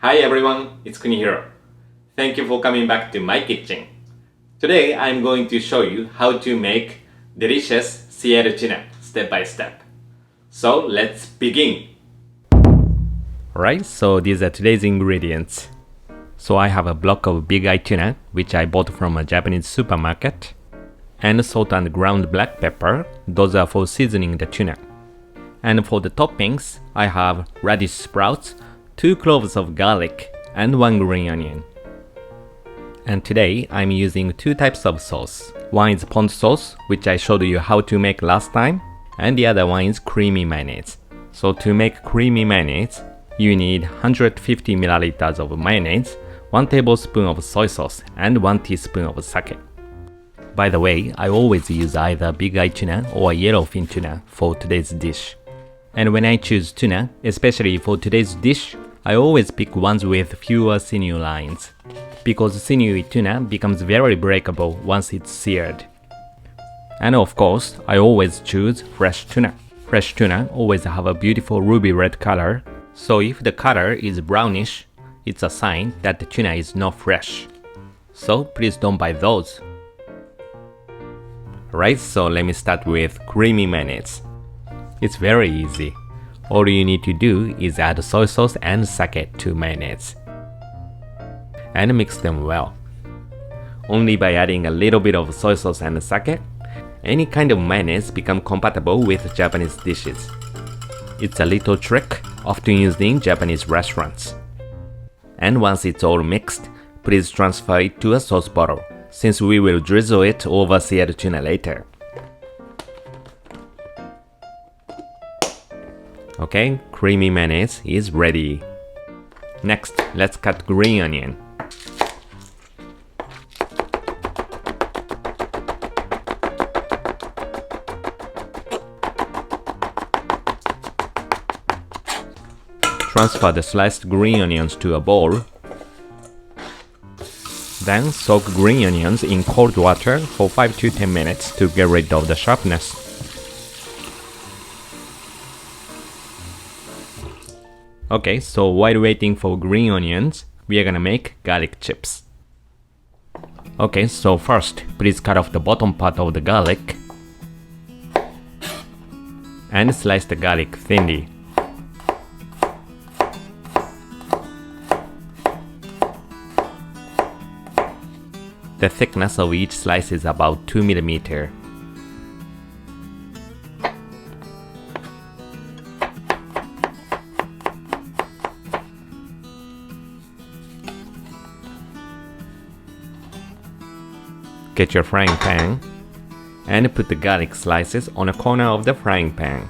Hi everyone, it's Kunihiro. Thank you for coming back to my kitchen. Today I'm going to show you how to make delicious seared tuna step by step. So let's begin. Alright, so these are today's ingredients. So I have a block of bigeye tuna which I bought from a Japanese supermarket, and salt and ground black pepper, those are for seasoning the tuna. And for the toppings, I have radish sprouts, 2 cloves of garlic, and 1 green onion. And today I'm using 2 types of sauce. One is pond sauce, which I showed you how to make last time, and the other one is creamy mayonnaise. So to make creamy mayonnaise, you need 150 milliliters of mayonnaise, 1 tablespoon of soy sauce, and 1 teaspoon of sake. By the way, I always use either bigeye tuna or yellowfin tuna for today's dish. And when I choose tuna, especially for today's dish, I always pick ones with fewer sinew lines, because sinewy tuna becomes very breakable once it's seared. And of course, I always choose fresh tuna. Fresh tuna always have a beautiful ruby red color, so if the color is brownish, it's a sign that the tuna is not fresh. So please don't buy those. Right, so let me start with creamy mayonnaise. It's very easy. All you need to do is add soy sauce and sake to mayonnaise and mix them well. Only by adding a little bit of soy sauce and sake, any kind of mayonnaise become compatible with Japanese dishes. It's a little trick often used in Japanese restaurants. And once it's all mixed, please transfer it to a sauce bottle, since we will drizzle it over seared tuna later. Okay, creamy mayonnaise is ready. Next, let's cut green onion. Transfer the sliced green onions to a bowl. Then soak green onions in cold water for 5 to 10 minutes to get rid of the sharpness. Okay, so while waiting for green onions, we are gonna make garlic chips. Okay, so first, please cut off the bottom part of the garlic and slice the garlic thinly. The thickness of each slice is about 2 mm. Get your frying pan and put the garlic slices on a corner of the frying pan.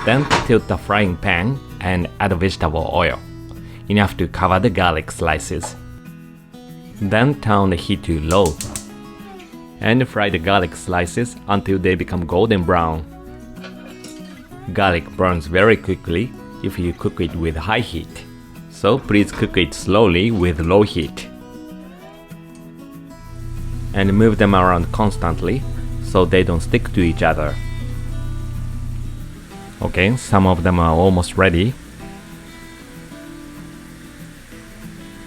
Then tilt the frying pan and add vegetable oil, enough to cover the garlic slices. Then turn the heat to low and fry the garlic slices until they become golden brown. Garlic burns very quickly if you cook it with high heat, so please cook it slowly with low heat. And move them around constantly so they don't stick to each other. Okay, some of them are almost ready.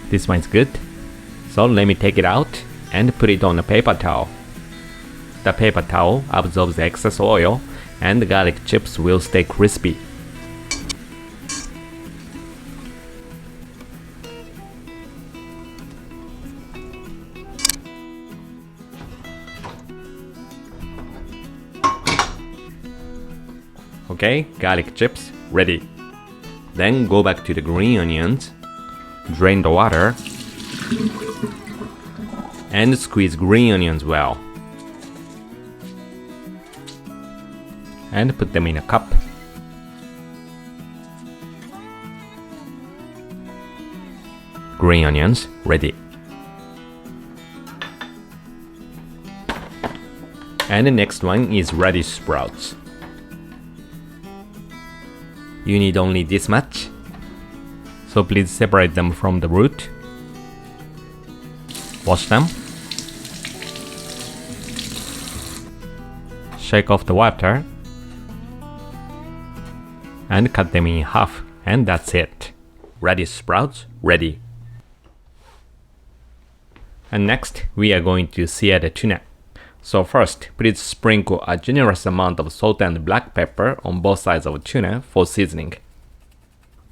This one's good. So let me take it out and put it on a paper towel. The paper towel absorbs the excess oil and the garlic chips will stay crispy. Okay, garlic chips ready. Then go back to the green onions, drain the water, and squeeze green onions well. And put them in a cup. Green onions ready. And the next one is radish sprouts. You need only this much, so please separate them from the root. Wash them. Shake off the water and cut them in half, and that's it. radish sprouts ready. And next, we are going to sear the tuna. So first, please sprinkle a generous amount of salt and black pepper on both sides of tuna for seasoning.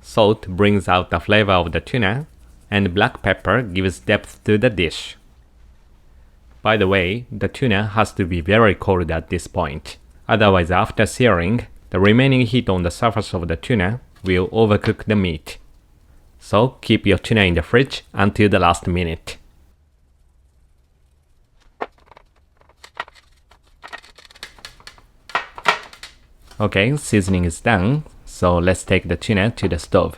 Salt brings out the flavor of the tuna, and black pepper gives depth to the dish. By the way, the tuna has to be very cold at this point. Otherwise, after searing, the remaining heat on the surface of the tuna will overcook the meat. So keep your tuna in the fridge until the last minute. Okay, seasoning is done, so let's take the tuna to the stove.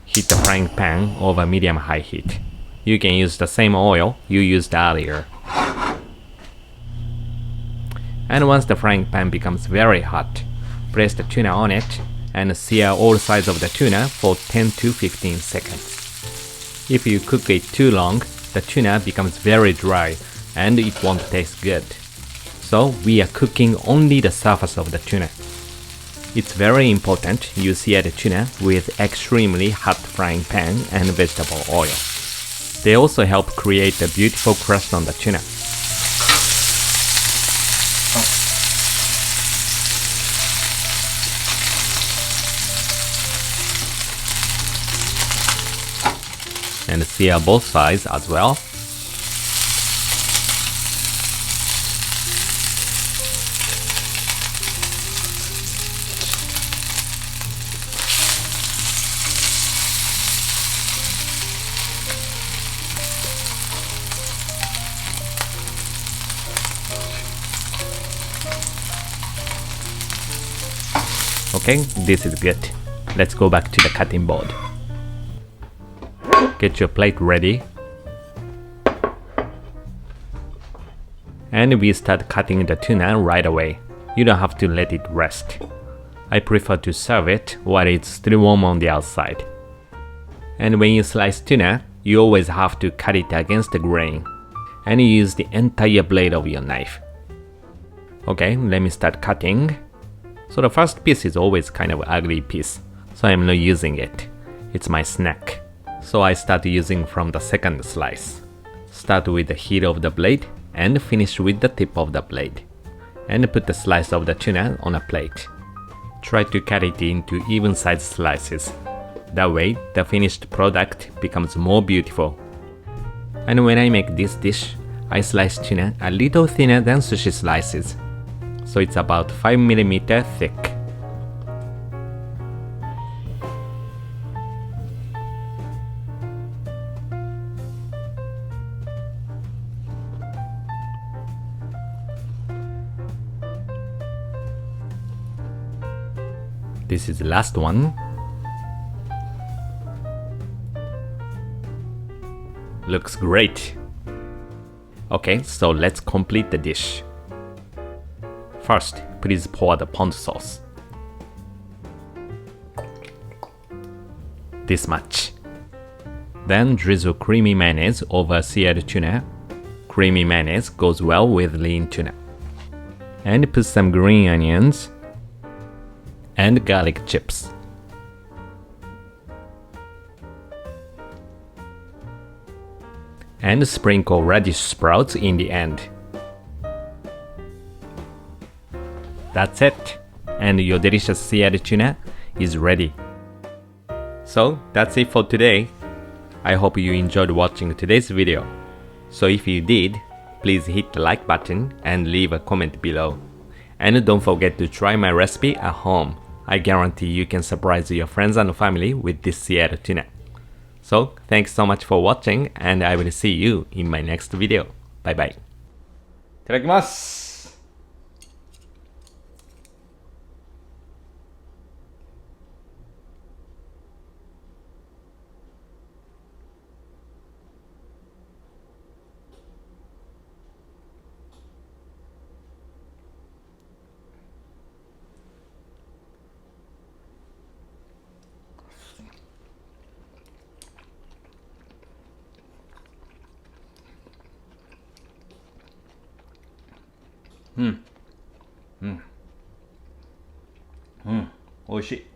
Heat the frying pan over medium-high heat. You can use the same oil you used earlier. And once the frying pan becomes very hot, place the tuna on it and sear all sides of the tuna for 10 to 15 seconds. If you cook it too long, the tuna becomes very dry and it won't taste good. So we are cooking only the surface of the tuna. It's very important you sear the tuna with extremely hot frying pan and vegetable oil. They also help create a beautiful crust on the tuna. And sear both sides as well. Okay, this is good. Let's go back to the cutting board. Get your plate ready. And we start cutting the tuna right away. You don't have to let it rest. I prefer to serve it while it's still warm on the outside. And when you slice tuna, you always have to cut it against the grain. And you use the entire blade of your knife. Okay, let me start cutting. So the first piece is always kind of ugly piece, so I'm not using it. It's my snack. So I start using from the second slice. Start with the heat of the blade and finish with the tip of the blade. And put the slice of the tuna on a plate. Try to cut it into even-sized slices. That way, the finished product becomes more beautiful. And when I make this dish, I slice tuna a little thinner than sushi slices. So it's about 5 mm thick. This is the last one. Looks great. Okay, so let's complete the dish. First, please pour the pond sauce. This much. Then drizzle creamy mayonnaise over seared tuna. Creamy mayonnaise goes well with lean tuna. And put some green onions and garlic chips. And sprinkle radish sprouts in the end. That's it, and your delicious seared tuna is ready. So that's it for today. I hope you enjoyed watching today's video. So if you did, please hit the like button and leave a comment below. And don't forget to try my recipe at home. I guarantee you can surprise your friends and family with this seared tuna. So thanks so much for watching, and I will see you in my next video. Bye bye. いただきます。美味しい。